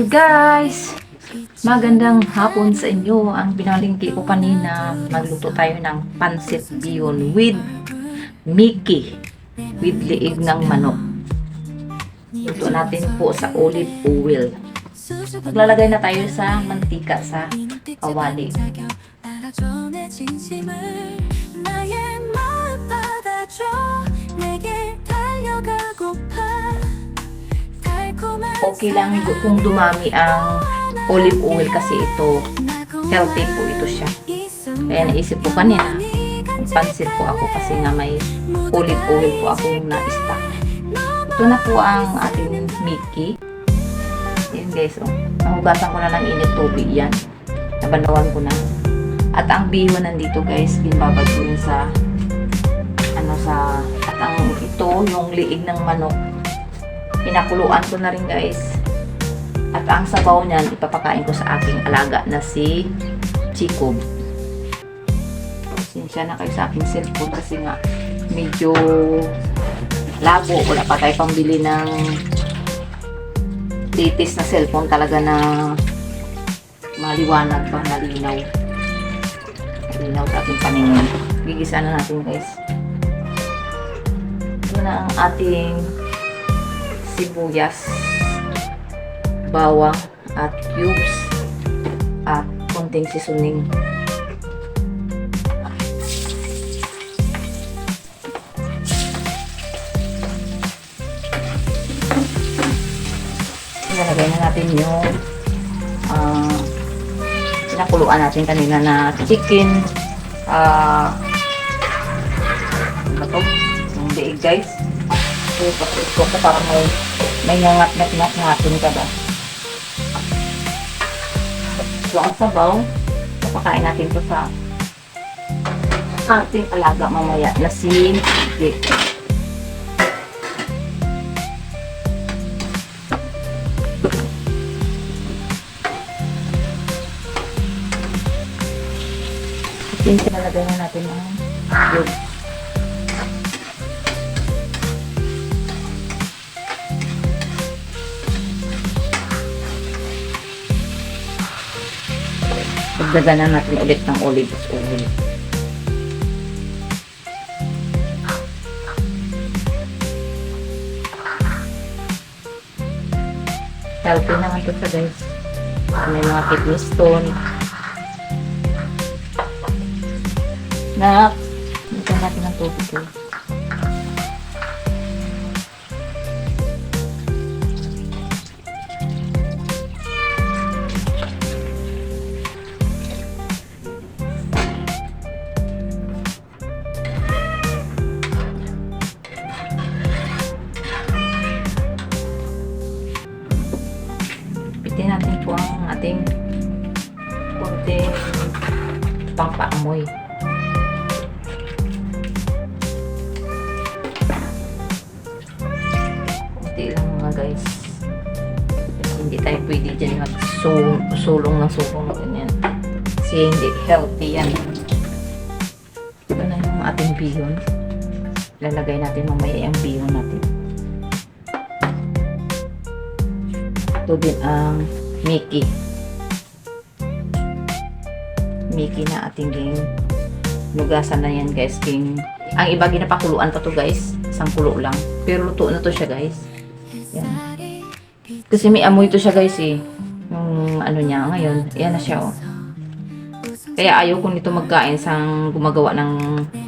Guys, magandang hapon sa inyo. Ang binalingki ko kanina, magluto tayo ng pansit bihon with Mickey, with liig ng manok. Luto natin po sa olive oil. Maglalagay na tayo sa mantika sa kawali. Okay lang kung dumami ang olive oil kasi ito healthy po ito siya. Kaya naisip ko kanina pansit po ako kasi nga may olive oil po akong na-stock. Ito na po ang ating Mickey. Yan guys, oh. Nahugasan ko na ng init tubig yan. Nabandawan ko na. At ang bihon nandito guys, binabad ko yun sa at ang ito yung liig ng manok. Pinakuluan ko na rin guys. At ang sabaw niyan, ipapakain ko sa aking alaga na si Chico. Sinsya na kayo sa aking cellphone kasi nga medyo labo. Wala pa tayo pambili ng latest na cellphone talaga na maliwanag pa, malinaw. Malinaw sa ating paningin. Gigisa na natin guys. Ito na ang ating sibuyas, bawang at cubes at konting seasoning. Ilalagay na natin yung pinakuluan natin kanina na chicken ano to? Yung liig guys. So, pasit ko para may ngangat-ngat natin ka ba? So, ang sabaw, papakain natin ito sa ating alaga mamaya na si Jake. Pinalagay na natin ang yun. Dagdagan na natin ulit ng olive oil. Healthy naman ito sa guys. May mga kidney stone. Bigyan natin ng tubig guys. Pitin natin po ang ating konting pangpaamoy. Konti lang mga guys. Kasi hindi tayo pwede dyan magsulong ng sulong na ganyan. Kasi hindi healthy yan. Ito na yung ating bihon. Lalagay natin mamaya yung bihon natin. Ito din ang Mickey. Mickey na ating nugasan na yan guys. Ang iba ginapakuluan pa to guys. Isang kulo lang. Pero luto na to siya guys. Yan. Kasi may amoy to siya guys eh. Yung ano niya ngayon. Yan na siya oh. Kaya ayaw ko nito magkain sang gumagawa ng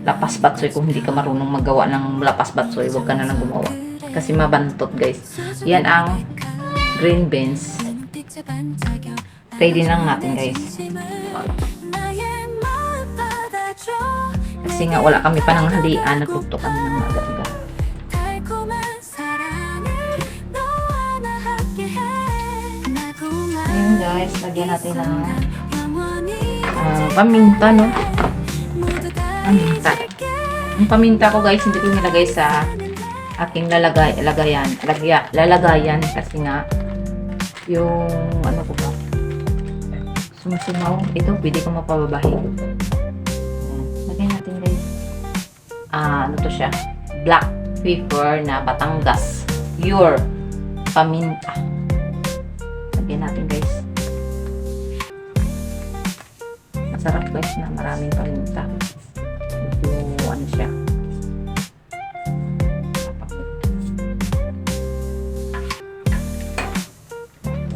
lapas batsoy. Kung hindi ka marunong maggawa ng lapas batsoy, huwag ka na lang gumawa. Kasi mabantot guys. Yan ang green beans. Ready lang natin guys. Kasi nga wala kami pa ng halian. Nagtuktok kami ng aga-aga. Ayun guys, lagyan natin ng paminta no. Paminta. Ang paminta ko guys, hindi ko nilagay sa aking lalagayan kasi nga yung ano ko ba sumusumaw ito, pwede ko mapababahin. Lagyan natin guys ano to siya, black pepper na Batangas, pure paminta. Lagyan natin guys. Masarap guys na maraming paminta. Medyo ano siya.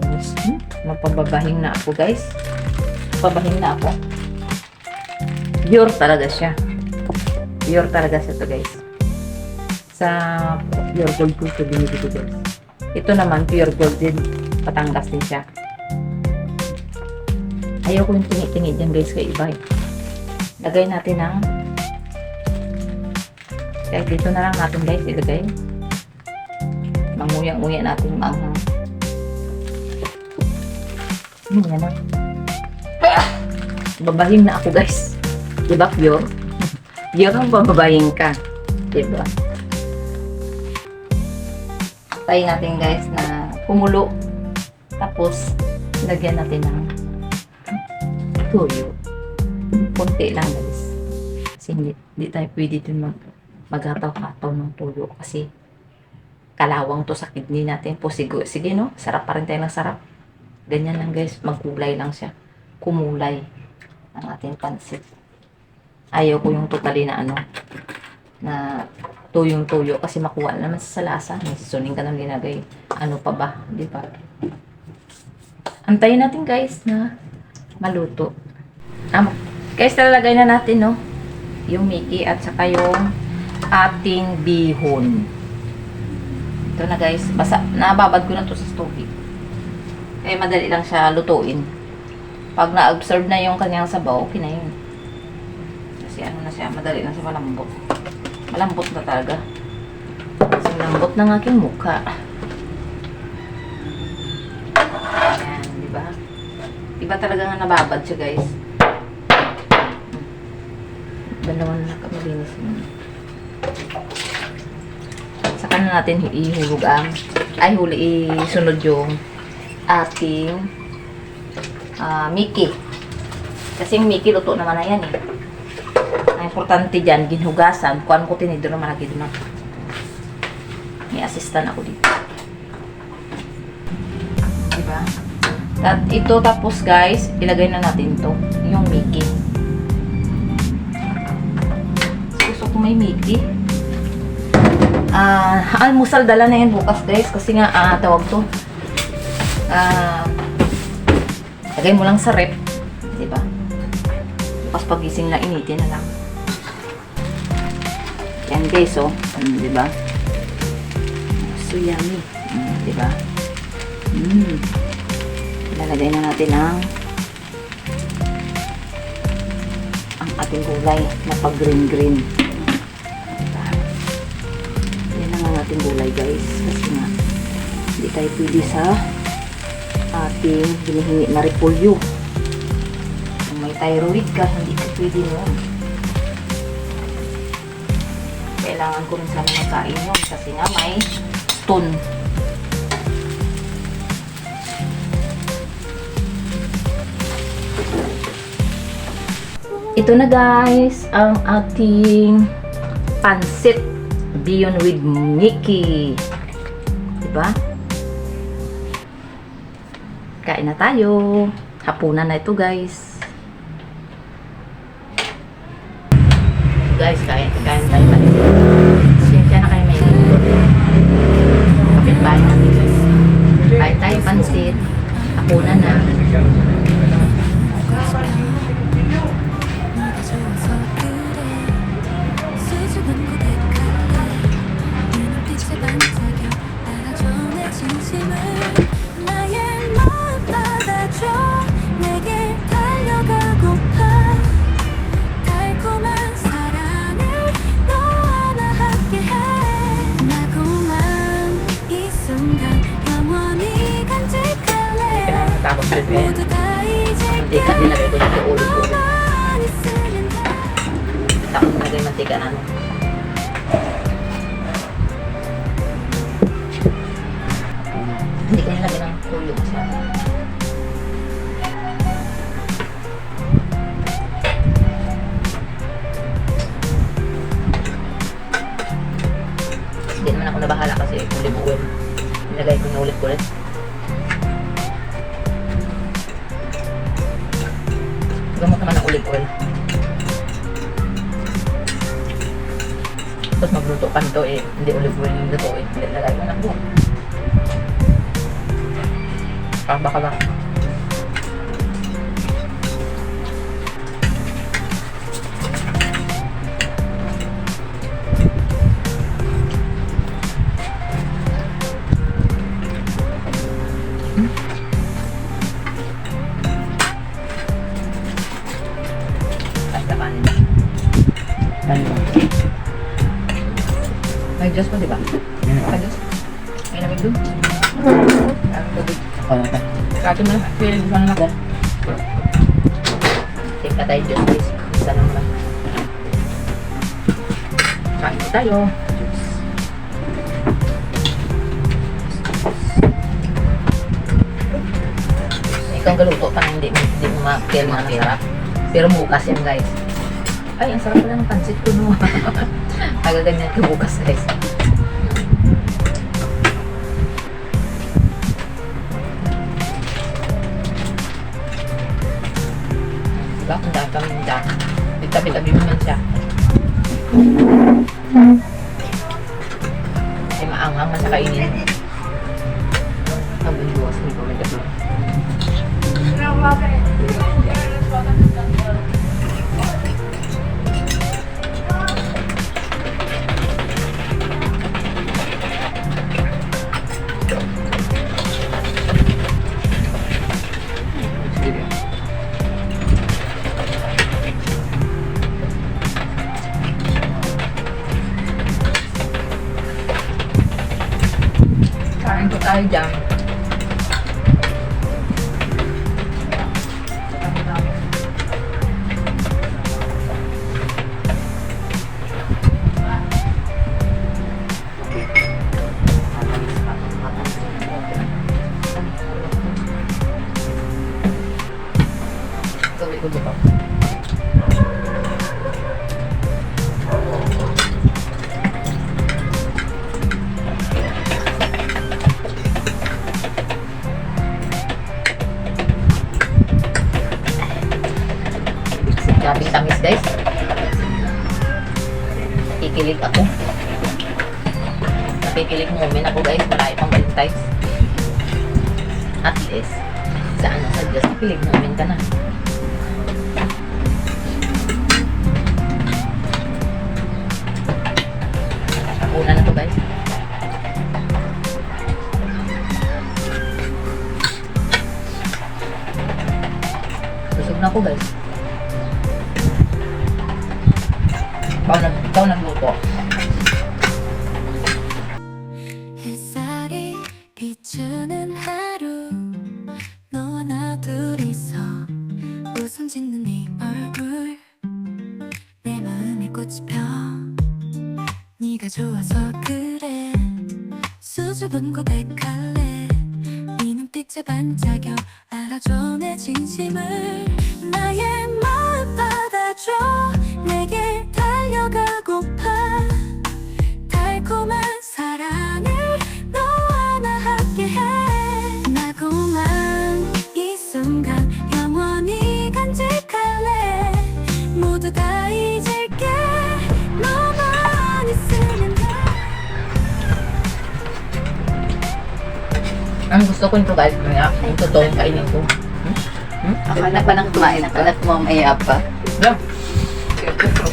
Tapos, magpababahing na ako guys. Pabahing na ako. Pure talaga siya. Pure talaga siya to guys. Sa pure gold ko ito binibili guys. Ito naman pure gold din. Patangas din siya. Ayaw ko yung tingi-tingi dyan guys kay iba eh. Lagay natin ng kaya dito na lang natin guys ilagay. Manguya-nguya natin maanghang. Yan na. Babahin na ako guys. Diba pure? Pure ang bababahin ka. Diba? Tayo natin guys na kumulo. Tapos, lagyan natin ng tuyo. Kunti lang guys. Kasi hindi tayo pwede dun maghataw-hataw ng tuyo. Kasi kalawang to sa kidney natin. Sige no? Sarap pa rin tayo ng sarap. Ganyan lang guys. Magkulay lang siya. Kumulay ang ating pansit. Ayaw ko yung totally na ano na tuyong-tuyo kasi makuha naman sa lasa. May seasoning ka nang linagay. Ano pa ba? Di ba? Antayin natin guys na maluto. Guys, lalagay na natin no yung Mickey at saka yung ating bihon. Ito na guys. Basta, nababad ko na to sa stove. Kaya madali lang siya lutuin. Pag na-absorb na yung kanyang sabaw, okay na yun. Kasi ano na siya, madali na siya malambot. Malambot na talaga. Kasi malambot ng aking mukha. Ayan, di ba? Iba talaga nga nababad siya guys. Dalawa na nakamalinis yun. Saka na natin ihulog isunod yung ating Mickey. Kasi yung Mickey luto naman na yan eh. Ang importante dyan, ginhugasan. Kuhan ko tinidor naman lagi doon ako. May assistant ako dito. Diba? At ito tapos guys, ilagay na natin to yung Mickey. Gusto ko may Mickey. Almusal dala na yan bukas guys. Kasi nga, tawag to. Lagay mo lang sa rep. Diba? Bukas pagising na initin na lang. Yan guys, oh. Diba? So yummy. Diba? Lalagay na natin ang ating gulay na pag green. Diba? Yan na nga ating gulay guys. Kasi nga, hindi tayo pwede sa ating hinihingi na repolyo. Kung may thyroid ka, hindi ka pwede nun. Kailangan ko rin sana magkain yun kasi nga may stone. Ito na guys, ang ating pansit bihon with Mickey. Diba? Kain na tayo. Hapunan na ito guys. Guys, kain tayo pa rin. Siya na kayo may kapitbahay natin guys. Kain tayo pansit. Hapunan na. Tapos prepare. Mantika, nilagay ko dito ulit-ulit. Tapos nilagay mantika na. Hindi ko nilagay ng tuyo. Hindi naman ako nabahala kasi olive oil. Nilagay ko na ulit-ulit. magluto ka nito eh, hindi olive oil yung luto eh, hindi nalagay mo na po. Baka lang. May Diyos po, di ba? May Diyos. May nabig doon. Ako na tayo. Kati mo na. Feel mo na lang. Take ka tayo Diyos, please. Isa lang lang. Kain po tayo. Ikaw ang galuto pa hindi mo ma-feel na masarap. Pero bukas yan guys. Ay, ang sarap pala ng pansit ko no. Agaganyan ka bukas guys. Diba? Kung dahil kami dyan. Tabi-tabi mo man siya. Ay, maanghang man sa kainin. Ang buwas ni Pamela Blanc. Kain ko tayo dyan. Gawin ko dito. Grabing tamis guys. Nakikilig ako. Nakikilig moment ako guys. Marami pang Valentine's. At least, sa ano sa Diyos, nakikilig moment ka na. Una na to guys. Busog na ako guys. ikaw nagluto. 햇살이 비추는 하루 너와 나 둘이서 웃음 짓는 네 얼굴 내 마음에 꽃이 펴 네가 좋아서 그래 수줍은 고백할래 네 눈빛에 반짝여 알아줘 내 진심을 나의 마음 받아줘 내게 달려가고파 달콤한 사랑을 너와 나 함께해 달콤한 이 순간 영원히 간직할래 모두 다 잊을게 너만 있으면 돼. Ang gusto ko nito guys, yung totoong kainin ko. Akala pa nang kumain ako na kumamaya pa. Diba?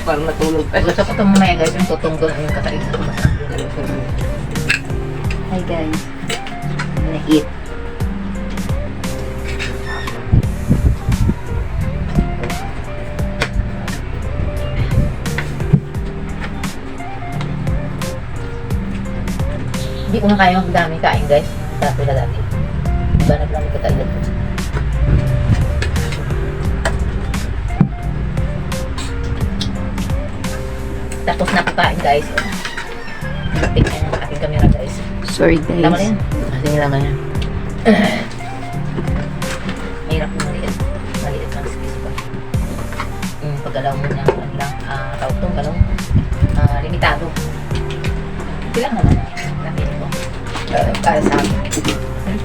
Parang natulog pa. Gusto ko ito mamaya guys, yung totoong ko yung kakain ko. Hi guys. I'm gonna eat. Hindi ko na kaya magdami kain guys. Dati na dati. Diba nagdami ko tayo dito. Tapos na ko kain guys. Tingnan yung aking camera guys. Sorry guys. Tama na yan. Sige naman yan. Mahirap yung maliit. Maliit ng space pa. Paggalaw mo na lang. Tawag itong galaw. Limitado. Bilang naman. Napili ko. Para sa akin.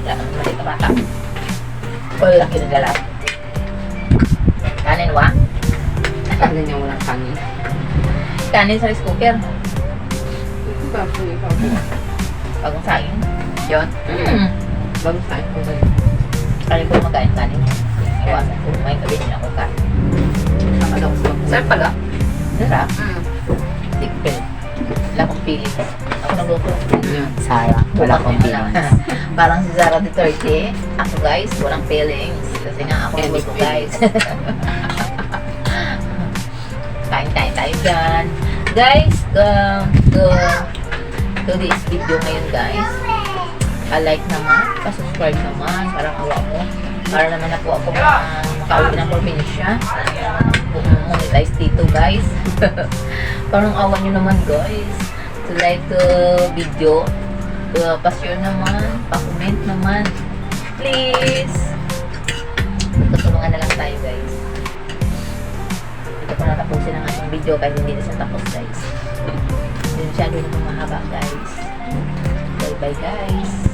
Maliit na bata. O laki na lalaki. Kanin wa? Kanin yung walang kanin. Kanin sa rice cooker. Bagong saing. Yun. Bagong saing ko guys. Kali ko magain kanin. Iwasan ko. May gabi din ako kanin. Akala ko sa Sarap pala. sarap. Mm. Tikpil. Wala akong pili. Ako nagluto. Sayang. Wala akong Wala. feelings. Parang si Zara Duterte. Ako guys, walang feelings. Kasi nga ako nagluto guys. Kain-kain tayo dyan. Guys, to this video ngayon guys. Pa-like naman, pa-subscribe naman. Parang awa mo. Para naman ako makauwi ng probinsya. Monetize dito guys. Parang awa nyo naman guys. To like the video. Pa-share naman. Pa-comment naman. Please. Magkatulungan na lang tayo guys. Ito ko natapusin ang ating video kahit hindi na siya tapos guys. Hindi siya doon mahaba guys. Bye bye guys.